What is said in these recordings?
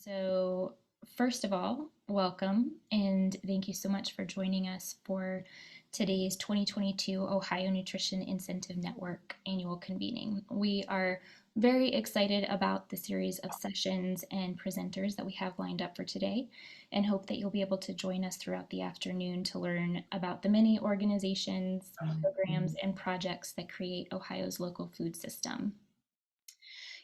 So, first of all, welcome and thank you so much for joining us for today's 2022 Ohio Nutrition Incentive Network annual convening. We are very excited about the series of sessions and presenters that we have lined up for today and hope that you'll be able to join us throughout the afternoon to learn about the many organizations, programs, and projects that create Ohio's local food system.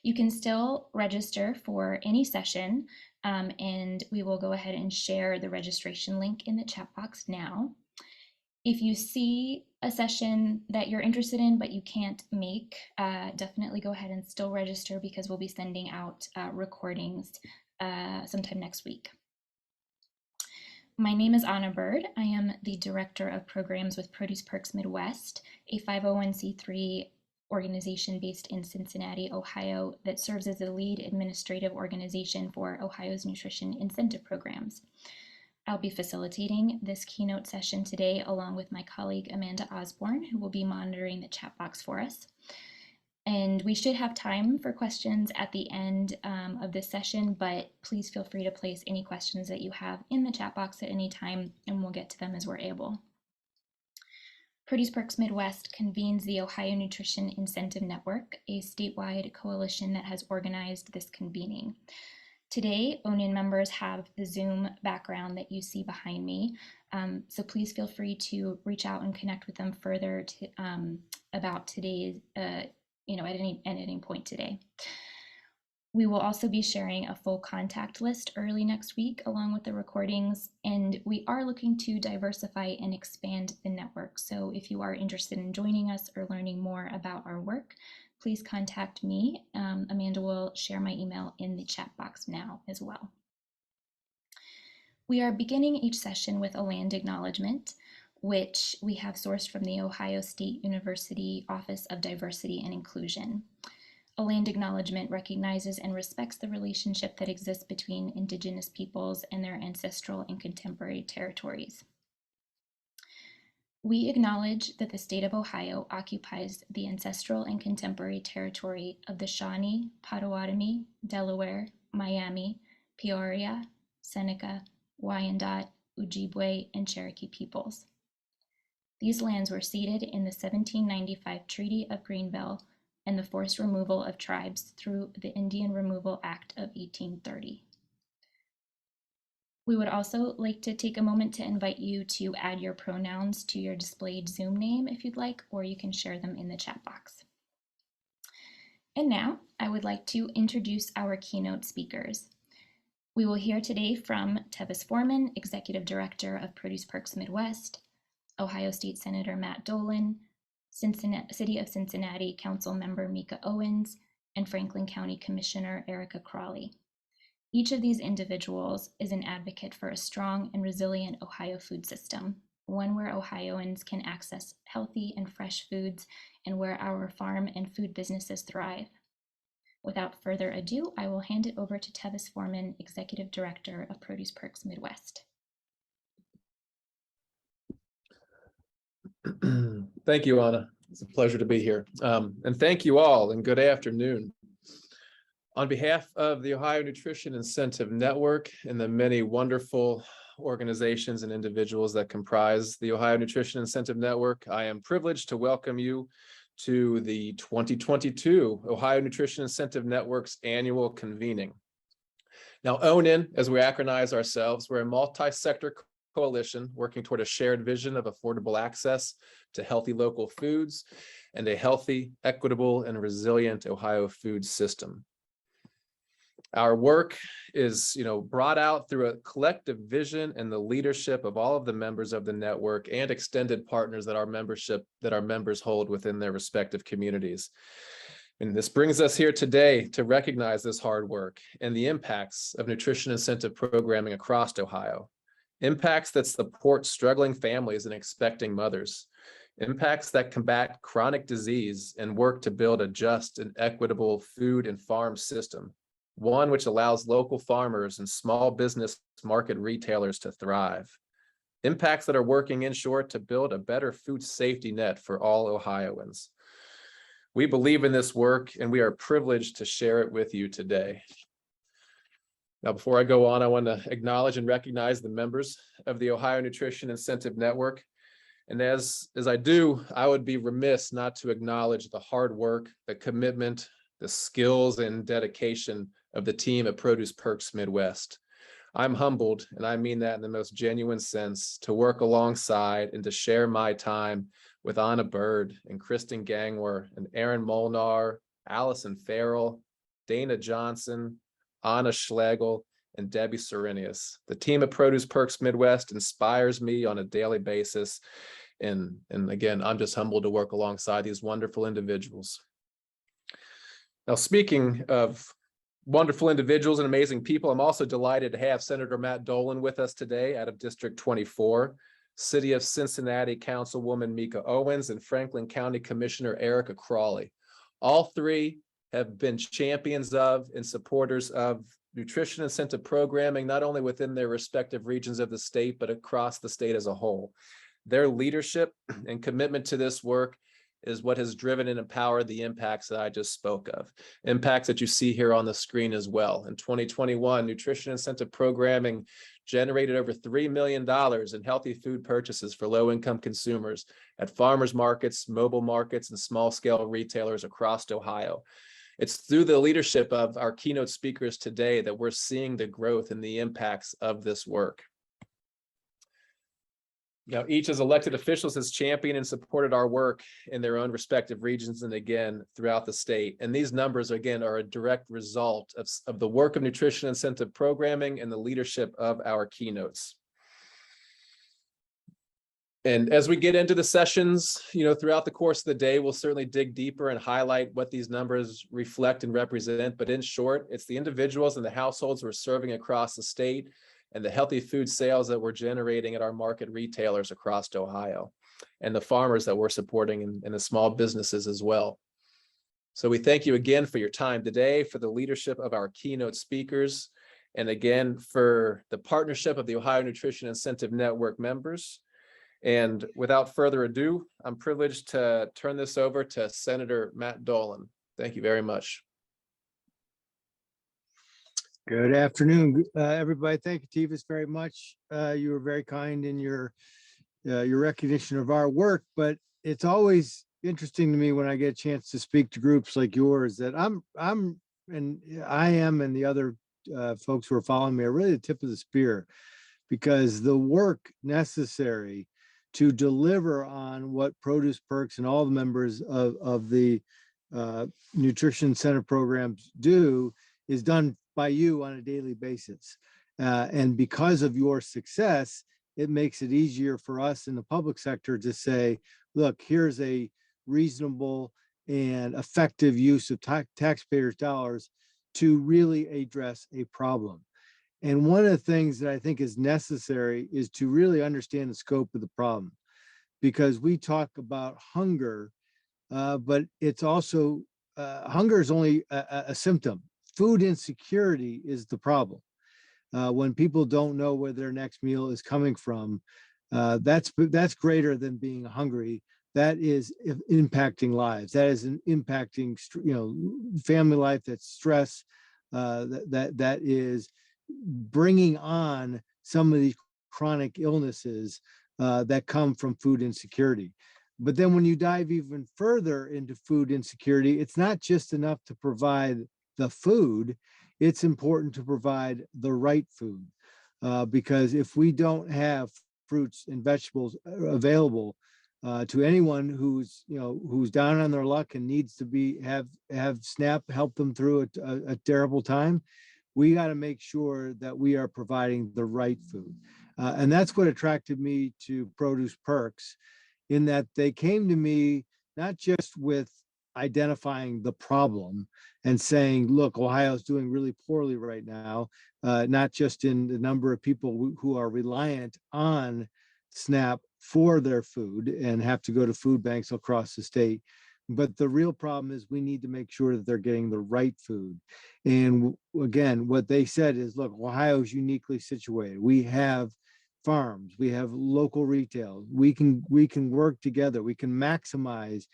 You can still register for any session, and we will go ahead and share the registration link in the chat box now. If you see a session that you're interested in but you can't make, definitely go ahead and still register because we'll be sending out recordings sometime next week. My name is Anna Bird. I am the Director of Programs with Produce Perks Midwest, a 501c3 organization based in Cincinnati, Ohio, that serves as the lead administrative organization for Ohio's nutrition incentive programs. I'll be facilitating this keynote session today along with my colleague Amanda Osborne, who will be monitoring the chat box for us. And we should have time for questions at the end of this session, but please feel free to place any questions that you have in the chat box at any time, and we'll get to them as we're able. Produce Perks Midwest convenes the Ohio Nutrition Incentive Network, a statewide coalition that has organized this convening. Today, OHNIN members have the Zoom background that you see behind me, so please feel free to reach out and connect with them further about today's, at any point today. We will also be sharing a full contact list early next week along with the recordings, and we are looking to diversify and expand the network. So if you are interested in joining us or learning more about our work, please contact me. Amanda will share my email in the chat box now as well. We are beginning each session with a land acknowledgement, which we have sourced from the Ohio State University Office of Diversity and Inclusion. A land acknowledgement recognizes and respects the relationship that exists between Indigenous peoples and their ancestral and contemporary territories. We acknowledge that the state of Ohio occupies the ancestral and contemporary territory of the Shawnee, Potawatomi, Delaware, Miami, Peoria, Seneca, Wyandot, Ojibwe, and Cherokee peoples. These lands were ceded in the 1795 Treaty of Greenville and the forced removal of tribes through the Indian Removal Act of 1830. We would also like to take a moment to invite you to add your pronouns to your displayed Zoom name if you'd like, or you can share them in the chat box. And now I would like to introduce our keynote speakers. We will hear today from Tevis Foreman, Executive Director of Produce Perks Midwest, Ohio State Senator Matt Dolan, City of Cincinnati Council Member Mika Owens, and Franklin County Commissioner Erica Crawley. Each of these individuals is an advocate for a strong and resilient Ohio food system, one where Ohioans can access healthy and fresh foods and where our farm and food businesses thrive. Without further ado, I will hand it over to Tevis Foreman, Executive Director of Produce Perks Midwest. Thank you, Anna. It's a pleasure to be here. And thank you all, and good afternoon. On behalf of the Ohio Nutrition Incentive Network and the many wonderful organizations and individuals that comprise the Ohio Nutrition Incentive Network, I am privileged to welcome you to the 2022 Ohio Nutrition Incentive Network's annual convening. Now, OHNIN, as we acronize ourselves, we're a multi-sector coalition working toward a shared vision of affordable access to healthy local foods and a healthy, equitable, and resilient Ohio food system. Our work is, brought out through a collective vision and the leadership of all of the members of the network and extended partners that our members hold within their respective communities. And this brings us here today to recognize this hard work and the impacts of nutrition incentive programming across Ohio. Impacts that support struggling families and expecting mothers. Impacts that combat chronic disease and work to build a just and equitable food and farm system. One which allows local farmers and small business market retailers to thrive. Impacts that are working, in short, to build a better food safety net for all Ohioans. We believe in this work and we are privileged to share it with you today. Now, before I go on, I want to acknowledge and recognize the members of the Ohio Nutrition Incentive Network. And as I do, I would be remiss not to acknowledge the hard work, the commitment, the skills and dedication of the team at Produce Perks Midwest. I'm humbled, and I mean that in the most genuine sense, to work alongside and to share my time with Anna Bird and Kristen Gangwer and Aaron Molnar, Allison Farrell, Dana Johnson, Anna Schlegel, and Debbie Serenius. The team at Produce Perks Midwest inspires me on a daily basis. And again, I'm just humbled to work alongside these wonderful individuals. Now, speaking of wonderful individuals and amazing people, I'm also delighted to have Senator Matt Dolan with us today out of District 24, City of Cincinnati Councilwoman Mika Owens, and Franklin County Commissioner Erica Crawley. All three have been champions of and supporters of nutrition incentive programming, not only within their respective regions of the state, but across the state as a whole. Their leadership and commitment to this work is what has driven and empowered the impacts that I just spoke of, impacts that you see here on the screen as well. In 2021, nutrition incentive programming generated over $3 million in healthy food purchases for low-income consumers at farmers markets, mobile markets, and small-scale retailers across Ohio. It's through the leadership of our keynote speakers today that we're seeing the growth and the impacts of this work. Now, each as elected officials has championed and supported our work in their own respective regions and again throughout the state. And these numbers, again, are a direct result of the work of nutrition incentive programming and the leadership of our keynotes. And as we get into the sessions, throughout the course of the day, we'll certainly dig deeper and highlight what these numbers reflect and represent. But in short, it's the individuals and the households we're serving across the state and the healthy food sales that we're generating at our market retailers across Ohio, and the farmers that we're supporting and the small businesses as well. So we thank you again for your time today, for the leadership of our keynote speakers, and again, for the partnership of the Ohio Nutrition Incentive Network members. And without further ado, I'm privileged to turn this over to Senator Matt Dolan. Thank you very much. Good afternoon, everybody. Thank you, Tevis, very much. You were very kind in your recognition of our work, but it's always interesting to me when I get a chance to speak to groups like yours that I am and the other folks who are following me are really the tip of the spear, because the work necessary to deliver on what Produce Perks and all the members of the nutrition incentive programs do is done by you on a daily basis. And because of your success, it makes it easier for us in the public sector to say, look, here's a reasonable and effective use of taxpayers' dollars to really address a problem. And one of the things that I think is necessary is to really understand the scope of the problem, because we talk about hunger, but it's also, hunger is only a symptom. Food insecurity is the problem. When people don't know where their next meal is coming from, that's greater than being hungry. That is impacting lives. That is impacting, family life. That's stress. That is bringing on some of these chronic illnesses that come from food insecurity. But then when you dive even further into food insecurity, it's not just enough to provide the food, it's important to provide the right food, because if we don't have fruits and vegetables available to anyone who's down on their luck and needs to have SNAP help them through a terrible time, we got to make sure that we are providing the right food. And that's what attracted me to Produce Perks, in that they came to me not just with identifying the problem and saying, look, Ohio's doing really poorly right now, not just in the number of people who are reliant on SNAP for their food and have to go to food banks across the state, but the real problem is we need to make sure that they're getting the right food. And again, what they said is, look, Ohio's uniquely situated. We have farms, we have local retail, we can work together, we can maximize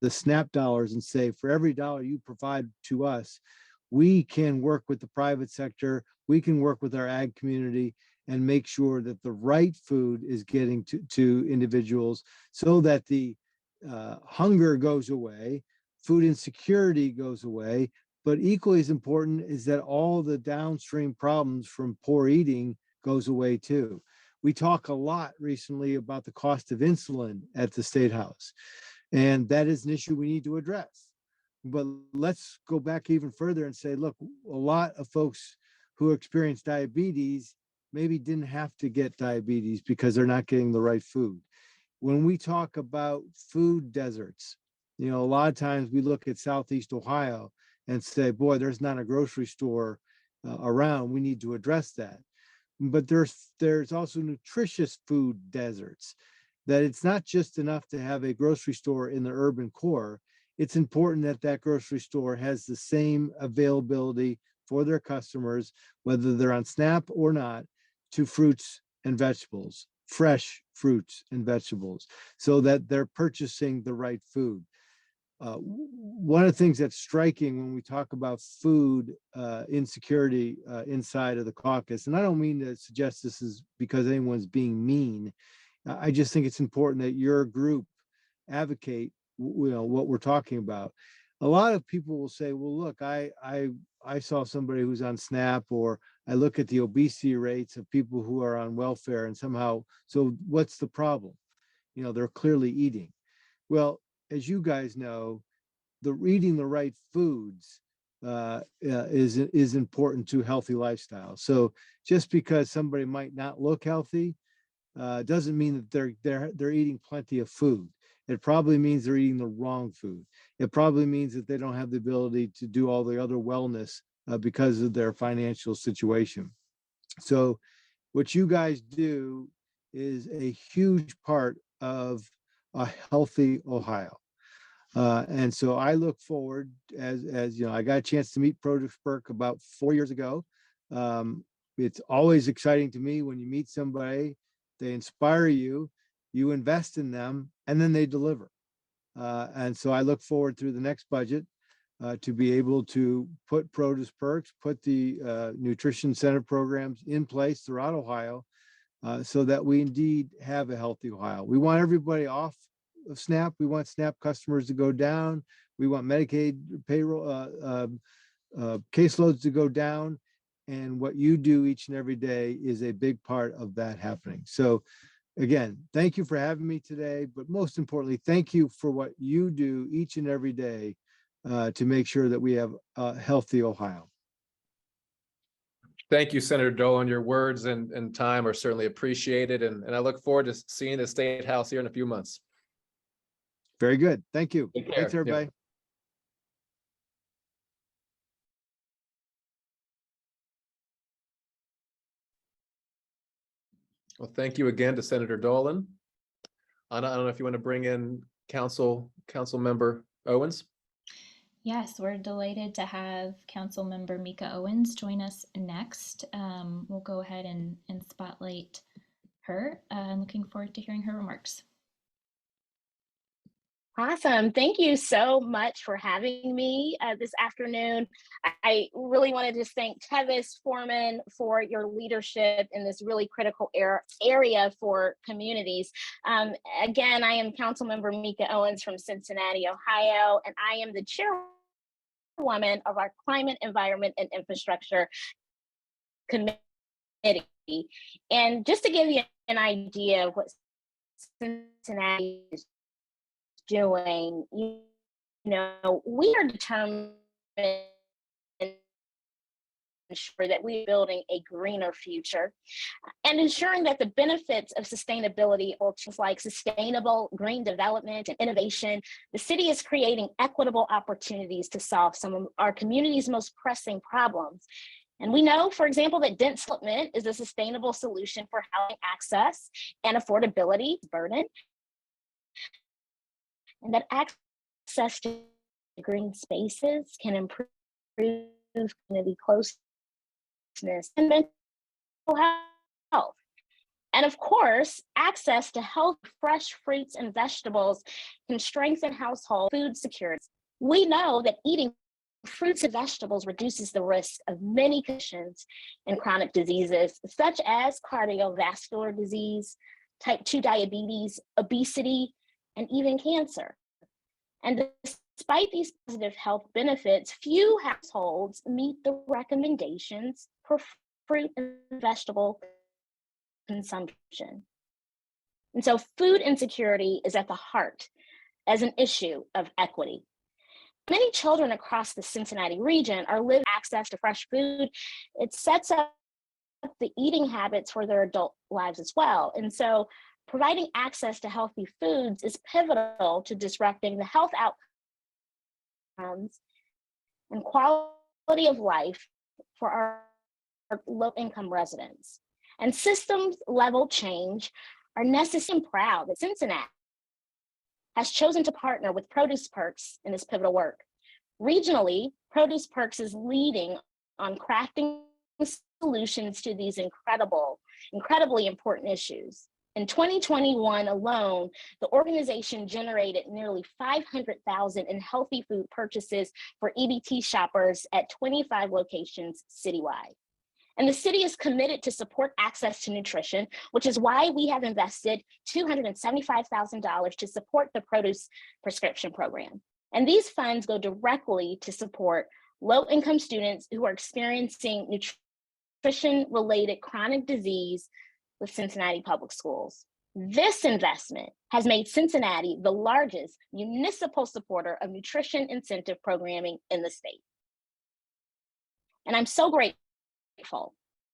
the SNAP dollars and say, for every dollar you provide to us, we can work with the private sector, we can work with our ag community and make sure that the right food is getting to individuals so that the hunger goes away, food insecurity goes away, but equally as important is that all the downstream problems from poor eating goes away too. We talk a lot recently about the cost of insulin at the State House, and that is an issue we need to address. But let's go back even further and say, look, a lot of folks who experience diabetes maybe didn't have to get diabetes because they're not getting the right food. When we talk about food deserts, you know, a lot of times we look at Southeast Ohio and say, boy, there's not a grocery store around. We need to address that. But there's also nutritious food deserts, that it's not just enough to have a grocery store in the urban core. It's important that that grocery store has the same availability for their customers, whether they're on SNAP or not, to fruits and vegetables, fresh fruits and vegetables, so that they're purchasing the right food. One of the things that's striking when we talk about food insecurity inside of the caucus, and I don't mean to suggest this is because anyone's being mean, I just think it's important that your group advocate, you know, what we're talking about. A lot of people will say, well, look, I saw somebody who's on SNAP, or I look at the obesity rates of people who are on welfare, and somehow, so what's the problem? You know, they're clearly eating. Well, as you guys know, eating the right foods is important to healthy lifestyle. So just because somebody might not look healthy doesn't mean that they're eating plenty of food. It probably means they're eating the wrong food. It probably means that they don't have the ability to do all the other wellness because of their financial situation. So what you guys do is a huge part of a healthy Ohio. And so I look forward, as you know, I got a chance to meet Produce Burke about 4 years ago. It's always exciting to me when you meet somebody, they inspire you, you invest in them, and then they deliver. And so I look forward through the next budget to be able to put Produce Perks, put the nutrition center programs in place throughout Ohio, so that we indeed have a healthy Ohio. We want everybody off of SNAP. We want SNAP customers to go down. We want Medicaid payroll caseloads to go down. And what you do each and every day is a big part of that happening. So again, thank you for having me today, but most importantly, thank you for what you do each and every day to make sure that we have a healthy Ohio. Thank you, Senator Dolan. Your words and time are certainly appreciated. And I look forward to seeing the State House here in a few months. Very good. Thank you. Take care. Thanks, everybody. Yep. Well, thank you again to Senator Dolan. Anna, I don't know if you want to bring in Council Member Owens. Yes, we're delighted to have Council Member Mika Owens join us next. We'll go ahead and spotlight her. I'm looking forward to hearing her remarks. Awesome. Thank you so much for having me this afternoon. I really wanted to thank Tevis Foreman for your leadership in this really critical area for communities. Again, I am Councilmember Mika Owens from Cincinnati, Ohio, and I am the chairwoman of our Climate, Environment, and Infrastructure Committee. And just to give you an idea of what Cincinnati is doing, you know, we are determined to ensure that we're building a greener future and ensuring that the benefits of sustainability, or things like sustainable green development and innovation, the city is creating equitable opportunities to solve some of our community's most pressing problems. And we know, for example, that dense development is a sustainable solution for housing access and affordability burden, and that access to green spaces can improve community closeness and mental health. And of course, access to healthy, fresh fruits and vegetables can strengthen household food security. We know that eating fruits and vegetables reduces the risk of many conditions and chronic diseases, such as cardiovascular disease, type 2 diabetes, obesity, and even cancer. And despite these positive health benefits, few households meet the recommendations for fruit and vegetable consumption. And so food insecurity is at the heart as an issue of equity. Many children across the Cincinnati region are living access to fresh food. It sets up the eating habits for their adult lives as well. And so providing access to healthy foods is pivotal to disrupting the health outcomes and quality of life for our low-income residents. And systems level change are necessary. I'm proud that Cincinnati has chosen to partner with Produce Perks in this pivotal work. Regionally, Produce Perks is leading on crafting solutions to these incredibly important issues. In 2021 alone, the organization generated nearly $500,000 in healthy food purchases for EBT shoppers at 25 locations citywide. And the city is committed to support access to nutrition, which is why we have invested $275,000 to support the produce prescription program. And these funds go directly to support low-income students who are experiencing nutrition-related chronic disease with Cincinnati Public Schools. This investment has made Cincinnati the largest municipal supporter of nutrition incentive programming in the state. And I'm so grateful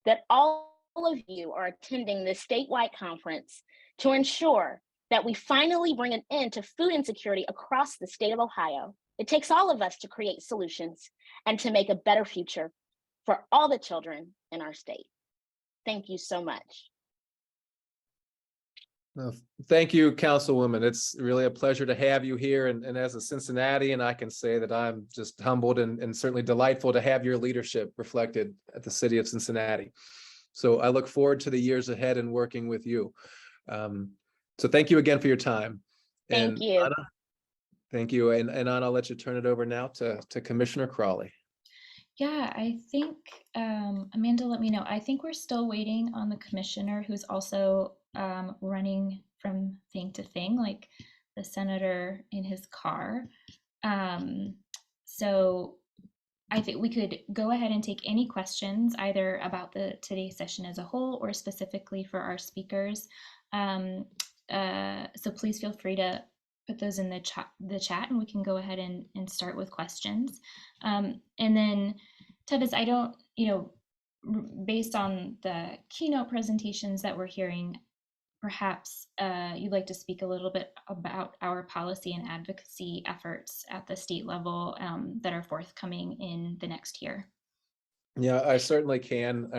that all of you are attending this statewide conference to ensure that we finally bring an end to food insecurity across the state of Ohio. It takes all of us to create solutions and to make a better future for all the children in our state. Thank you so much. Well, thank you, Councilwoman. It's really a pleasure to have you here. And as a Cincinnatian, I can say that I'm just humbled and certainly delightful to have your leadership reflected at the city of Cincinnati. So I look forward to the years ahead and working with you. So thank you again for your time. Thank you. Anna, thank you. And Anna, I'll let you turn it over now to Commissioner Crawley. Yeah, I think, Amanda, let me know. I think we're still waiting on the commissioner who's also running from thing to thing, like the senator in his car. So I think we could go ahead and take any questions either about today's session as a whole or specifically for our speakers. So please feel free to put those in the chat and we can go ahead and start with questions. And then Tevis, I don't, based on the keynote presentations that we're hearing, perhaps you'd like to speak a little bit about our policy and advocacy efforts at the state level that are forthcoming in the next year. Yeah, I certainly can.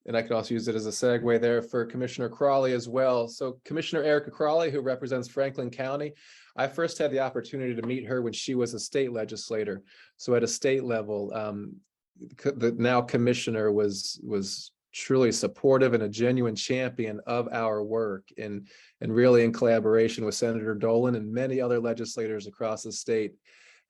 And I could also use it as a segue there for Commissioner Crawley as well. So Commissioner Erica Crawley, who represents Franklin County, I first had the opportunity to meet her when she was a state legislator. So at a state level, the now commissioner was truly supportive and a genuine champion of our work and really in collaboration with Senator Dolan and many other legislators across the state,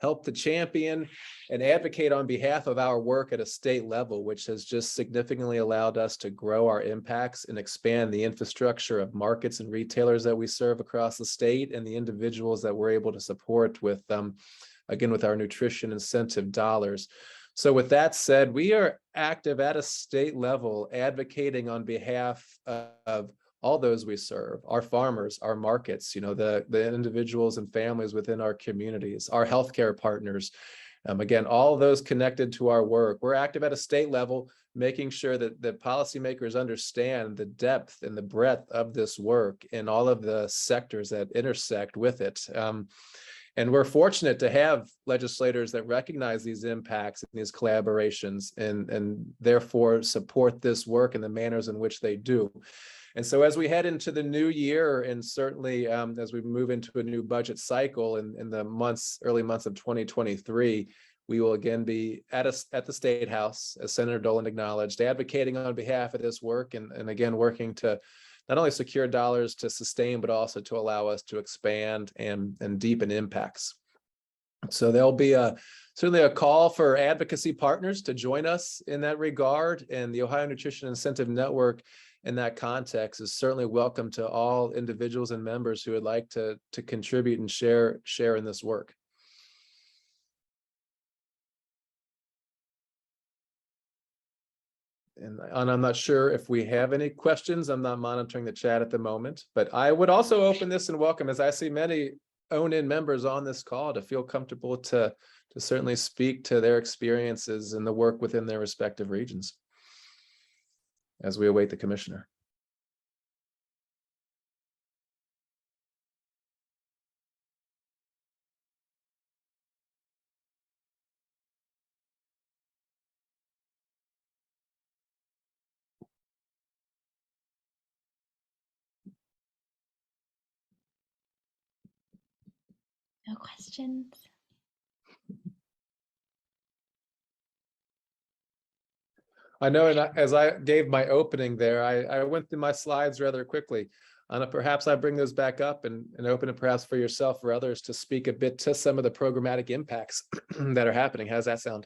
helped to champion and advocate on behalf of our work at a state level, which has just significantly allowed us to grow our impacts and expand the infrastructure of markets and retailers that we serve across the state and the individuals that we're able to support with, again, with our nutrition incentive dollars. So with that said, we are active at a state level advocating on behalf of all those we serve, our farmers, our markets, the individuals and families within our communities, our healthcare partners. Again, all of those connected to our work. We're active at a state level, making sure that the policymakers understand the depth and the breadth of this work in all of the sectors that intersect with it. And we're fortunate to have legislators that recognize these impacts and these collaborations and therefore support this work in the manners in which they do. And so as we head into the new year and certainly as we move into a new budget cycle in the early months of 2023, we will again be at the State House, as Senator Dolan acknowledged, advocating on behalf of this work and again working to not only secure dollars to sustain, but also to allow us to expand and deepen impacts. So there'll be certainly a call for advocacy partners to join us in that regard, and the Ohio Nutrition Incentive Network in that context is certainly welcome to all individuals and members who would like to contribute and share in this work. And I'm not sure if we have any questions. I'm not monitoring the chat at the moment, but I would also open this and welcome, as I see many OHNIN members on this call, to feel comfortable to certainly speak to their experiences and the work within their respective regions as we await the commissioner. No questions. I know, and as I gave my opening there, I went through my slides rather quickly. Perhaps I bring those back up and open it perhaps for yourself or others to speak a bit to some of the programmatic impacts that are happening. How does that sound?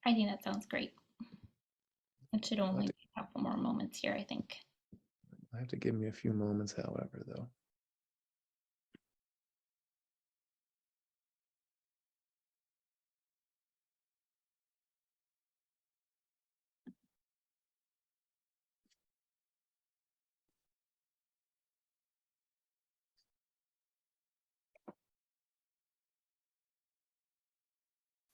I think that sounds great. It should only be a couple more moments here, I think. I have to give me a few moments, however, though.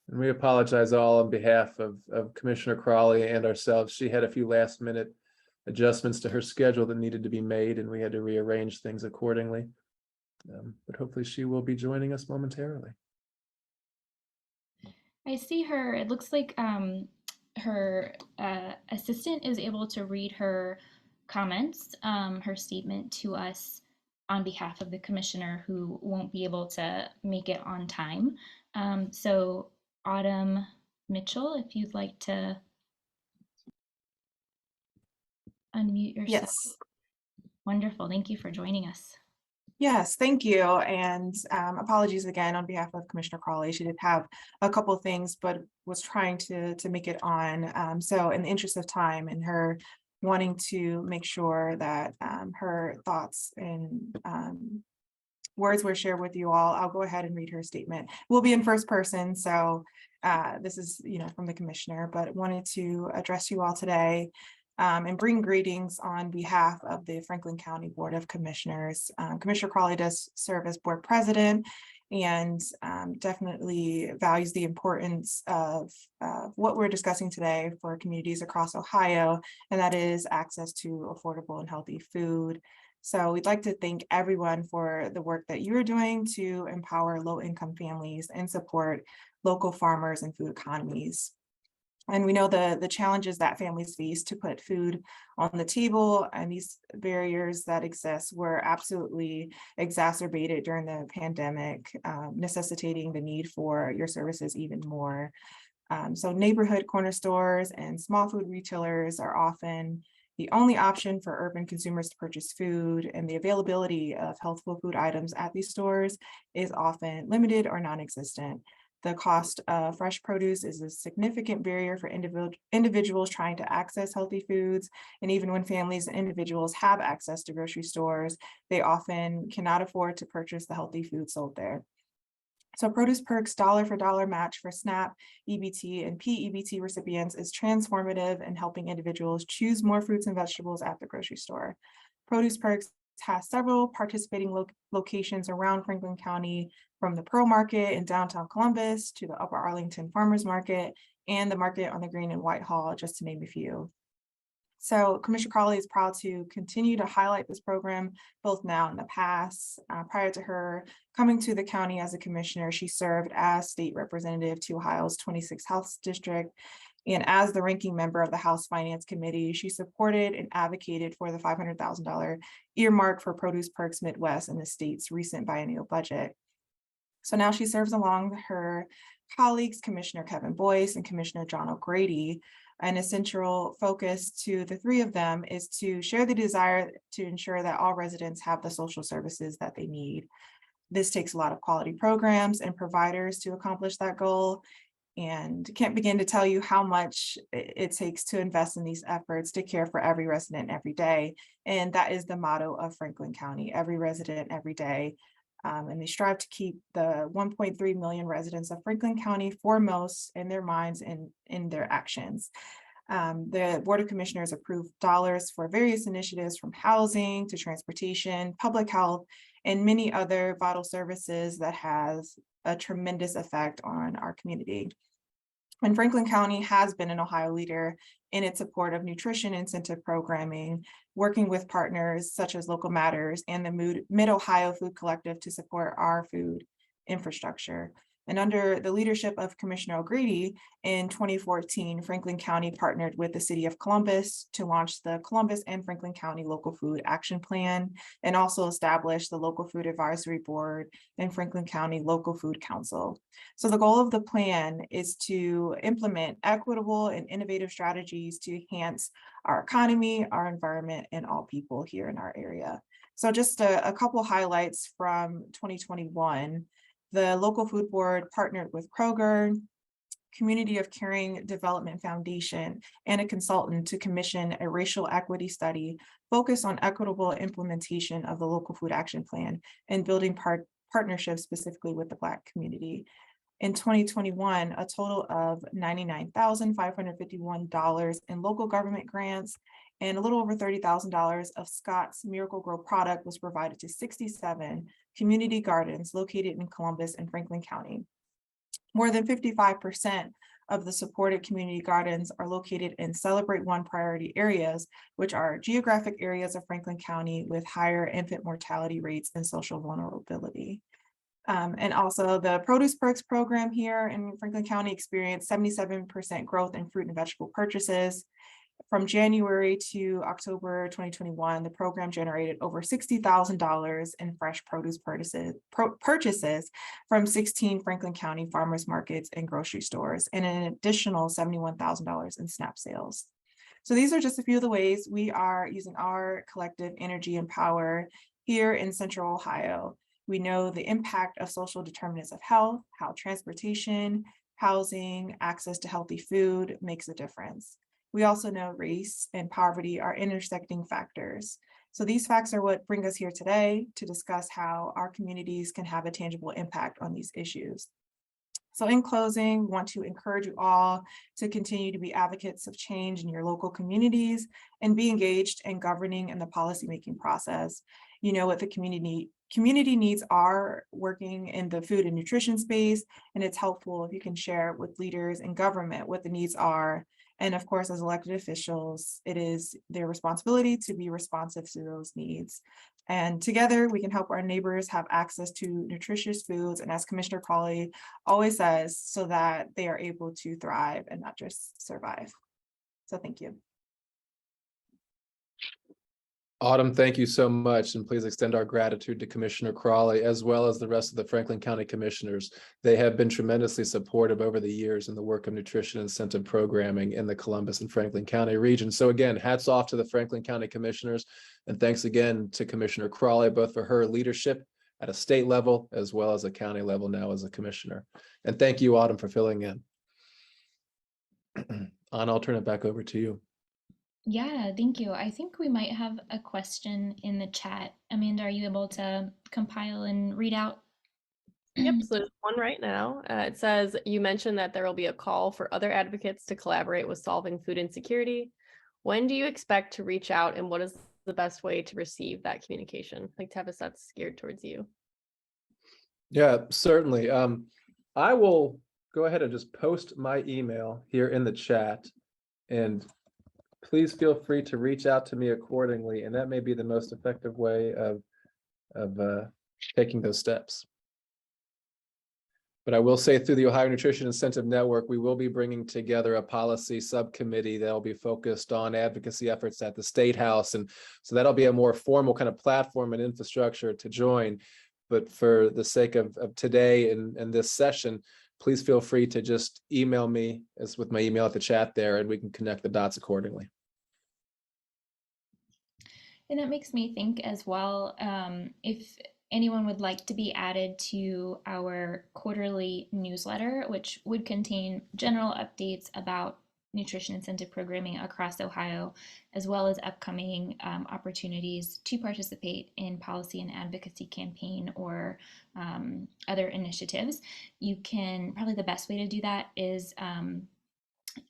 And we apologize all on behalf of Commissioner Crawley and ourselves. She had a few last minute adjustments to her schedule that needed to be made, and we had to rearrange things accordingly. But hopefully she will be joining us momentarily. I see her. It looks like her assistant is able to read her comments, her statement to us on behalf of the commissioner who won't be able to make it on time. So Autumn Mitchell, if you'd like to unmute yourself. Yes. Wonderful. Thank you for joining us. Yes, thank you. And apologies again on behalf of Commissioner Crawley. She did have a couple of things, but was trying to make it on. So in the interest of time and her wanting to make sure that her thoughts and words were shared with you all, I'll go ahead and read her statement. We'll be in first person, so this is, from the commissioner, but wanted to address you all today and bring greetings on behalf of the Franklin County Board of Commissioners. Commissioner Crawley does serve as board president and definitely values the importance of what we're discussing today for communities across Ohio, and that is access to affordable and healthy food. So we'd like to thank everyone for the work that you are doing to empower low-income families and support local farmers and food economies. And we know the challenges that families face to put food on the table, and these barriers that exist were absolutely exacerbated during the pandemic, necessitating the need for your services even more. So neighborhood corner stores and small food retailers are often the only option for urban consumers to purchase food, and the availability of healthful food items at these stores is often limited or non-existent. The cost of fresh produce is a significant barrier for individuals trying to access healthy foods. And even when families and individuals have access to grocery stores, they often cannot afford to purchase the healthy food sold there. So Produce Perks dollar for dollar match for SNAP, EBT, and PEBT recipients is transformative in helping individuals choose more fruits and vegetables at the grocery store. Produce Perks has several participating locations around Franklin County, from the Pearl Market in downtown Columbus to the Upper Arlington Farmers Market and the market on the Green in Whitehall, just to name a few. So Commissioner Crawley is proud to continue to highlight this program both now and in the past. Prior to her coming to the county as a commissioner, she served as state representative to Ohio's 26th House District. And as the ranking member of the House Finance Committee, she supported and advocated for the $500,000 earmark for Produce Perks Midwest in the state's recent biennial budget. So now she serves along her colleagues, Commissioner Kevin Boyce and Commissioner John O'Grady. And a central focus to the three of them is to share the desire to ensure that all residents have the social services that they need. This takes a lot of quality programs and providers to accomplish that goal. And can't begin to tell you how much it takes to invest in these efforts to care for every resident every day. And that is the motto of Franklin County, every resident every day. And they strive to keep the 1.3 million residents of Franklin County foremost in their minds and in their actions. The Board of Commissioners approved dollars for various initiatives from housing to transportation, public health, and many other vital services that has a tremendous effect on our community. And Franklin County has been an Ohio leader in its support of nutrition incentive programming, working with partners such as Local Matters and the Mid-Ohio Food Collective to support our food infrastructure. And under the leadership of Commissioner O'Grady in 2014, Franklin County partnered with the City of Columbus to launch the Columbus and Franklin County Local Food Action Plan, and also established the Local Food Advisory Board and Franklin County Local Food Council. So the goal of the plan is to implement equitable and innovative strategies to enhance our economy, our environment, and all people here in our area. So just a couple highlights from 2021. The Local Food Board partnered with Kroger, Community of Caring Development Foundation, and a consultant to commission a racial equity study focused on equitable implementation of the Local Food Action Plan and building partnerships specifically with the Black community. In 2021, a total of $99,551 in local government grants and a little over $30,000 of Scott's Miracle Grow product was provided to 67 community gardens located in Columbus and Franklin County. More than 55% of the supported community gardens are located in Celebrate One priority areas, which are geographic areas of Franklin County with higher infant mortality rates and social vulnerability. And also the Produce Perks program here in Franklin County experienced 77% growth in fruit and vegetable purchases. From January to October 2021, the program generated over $60,000 in fresh produce purchases from 16 Franklin County farmers markets and grocery stores, and an additional $71,000 in SNAP sales. So these are just a few of the ways we are using our collective energy and power here in Central Ohio. We know the impact of social determinants of health, how transportation, housing, access to healthy food makes a difference. We also know race and poverty are intersecting factors. So these facts are what bring us here today to discuss how our communities can have a tangible impact on these issues. So in closing, want to encourage you all to continue to be advocates of change in your local communities and be engaged in governing and the policymaking process. You know what the community needs are working in the food and nutrition space, and it's helpful if you can share with leaders in government what the needs are. And of course, as elected officials, it is their responsibility to be responsive to those needs. And together we can help our neighbors have access to nutritious foods. And as Commissioner Crawley always says, so that they are able to thrive and not just survive. So thank you. Autumn, thank you so much, and please extend our gratitude to Commissioner Crawley as well as the rest of the Franklin County Commissioners. They have been tremendously supportive over the years in the work of nutrition incentive programming in the Columbus and Franklin County region. So again, hats off to the Franklin County Commissioners, and thanks again to Commissioner Crawley, both for her leadership at a state level as well as a county level now as a commissioner. And thank you, Autumn, for filling in. Anna, I'll turn it back over to you. Yeah, thank you. I think we might have a question in the chat. Amanda, are you able to compile and read out? Yep, so there's one right now. It says, you mentioned that there will be a call for other advocates to collaborate with solving food insecurity. When do you expect to reach out, and what is the best way to receive that communication? Like Tevis, that's geared towards you. Yeah, certainly. I will go ahead and just post my email here in the chat, and please feel free to reach out to me accordingly. And that may be the most effective way of taking those steps. But I will say, through the Ohio Nutrition Incentive Network, we will be bringing together a policy subcommittee that will be focused on advocacy efforts at the State House. And so that'll be a more formal kind of platform and infrastructure to join. But for the sake of today and this session, please feel free to just email me as with my email at the chat there, and we can connect the dots accordingly. And that makes me think as well, if anyone would like to be added to our quarterly newsletter, which would contain general updates about nutrition incentive programming across Ohio, as well as upcoming opportunities to participate in policy and advocacy campaign or other initiatives, you can, probably the best way to do that is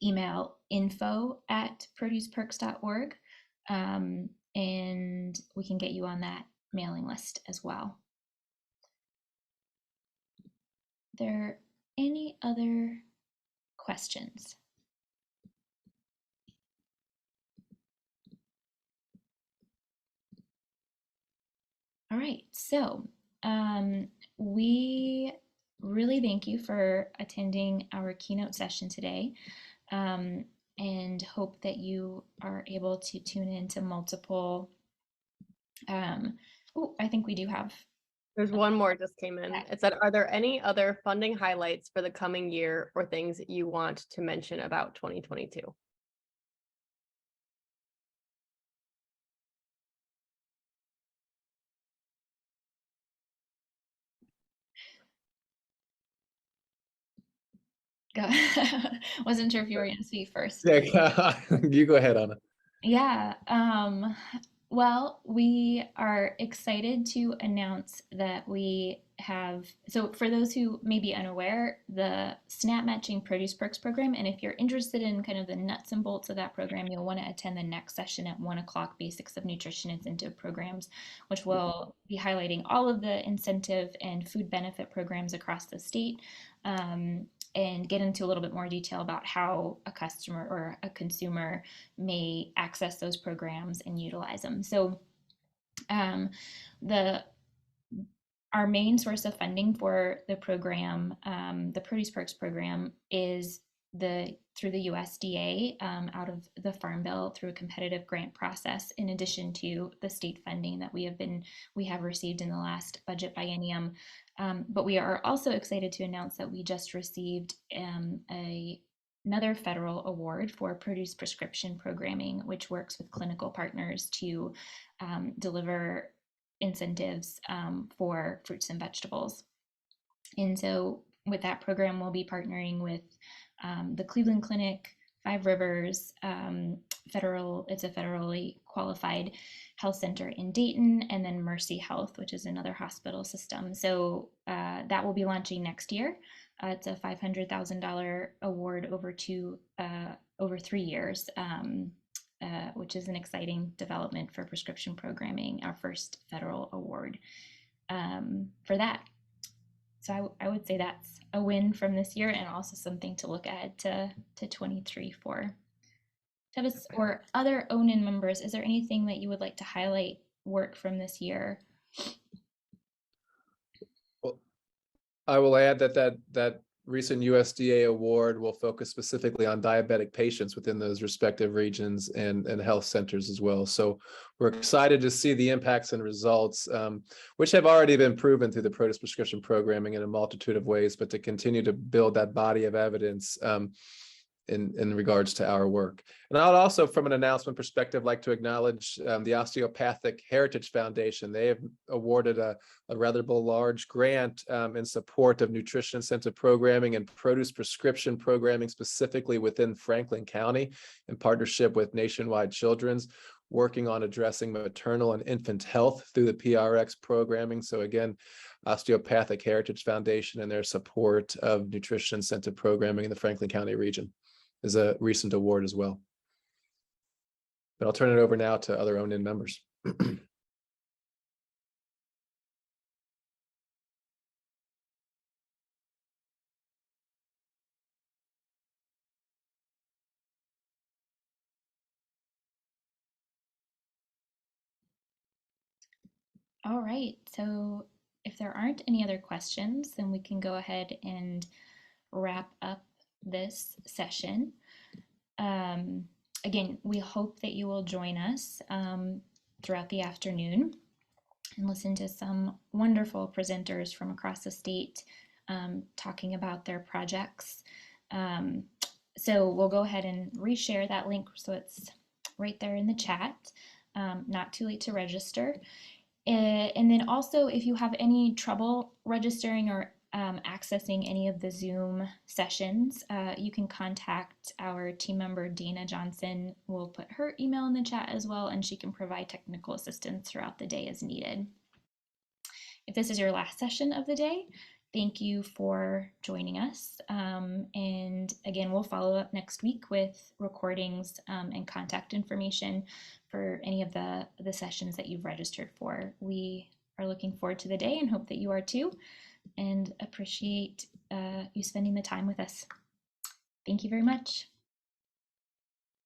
email info@produceperks.org, and we can get you on that mailing list as well. Are there any other questions? All right, so we really thank you for attending our keynote session today, and hope that you are able to tune into multiple. Oh, I think we do have. There's one more just came in. It said, are there any other funding highlights for the coming year or things you want to mention about 2022? Go. Wasn't sure if you were going to speak first. Yeah, you go ahead, Anna. Yeah, well, we are excited to announce that we have, so for those who may be unaware, the SNAP Matching Produce Perks program, and if you're interested in kind of the nuts and bolts of that program, you'll want to attend the next session at 1 o'clock, Basics of Nutrition Incentive Programs, which will be highlighting all of the incentive and food benefit programs across the state. And get into a little bit more detail about how a customer or a consumer may access those programs and utilize them. So our main source of funding for the program, the Produce Perks program, is through the USDA out of the Farm Bill through a competitive grant process, in addition to the state funding that we have received in the last budget biennium. But we are also excited to announce that we just received another federal award for produce prescription programming, which works with clinical partners to deliver incentives for fruits and vegetables. And so with that program, we'll be partnering with the Cleveland Clinic, Five Rivers, it's a federally qualified health center in Dayton, and then Mercy Health, which is another hospital system. So that will be launching next year. It's a $500,000 award over 3 years, which is an exciting development for prescription programming, our first federal award for that. So I would say that's a win from this year, and also something to look ahead to 23 for. Tevis or other OHNIN members, is there anything that you would like to highlight work from this year? Well, I will add that recent USDA award will focus specifically on diabetic patients within those respective regions and health centers as well. So we're excited to see the impacts and results, which have already been proven through the produce prescription programming in a multitude of ways, but to continue to build that body of evidence in regards to our work. And I would also, from an announcement perspective, like to acknowledge the Osteopathic Heritage Foundation. They have awarded a rather large grant in support of nutrition incentive programming and produce prescription programming, specifically within Franklin County, in partnership with Nationwide Children's, working on addressing maternal and infant health through the PRX programming. So again, Osteopathic Heritage Foundation and their support of nutrition incentive programming in the Franklin County region is a recent award as well. But I'll turn it over now to other OHNIN members. All right, so if there aren't any other questions, then we can go ahead and wrap up this session. Again, we hope that you will join us throughout the afternoon and listen to some wonderful presenters from across the state talking about their projects. So we'll go ahead and reshare that link so it's right there in the chat. Not too late to register. And then also, if you have any trouble registering or accessing any of the Zoom sessions, you can contact our team member, Dana Johnson. We'll put her email in the chat as well, and she can provide technical assistance throughout the day as needed. If this is your last session of the day, thank you for joining us. And again, we'll follow up next week with recordings and contact information for any of the sessions that you've registered for. We are looking forward to the day and hope that you are too, and appreciate you spending the time with us. Thank you very much.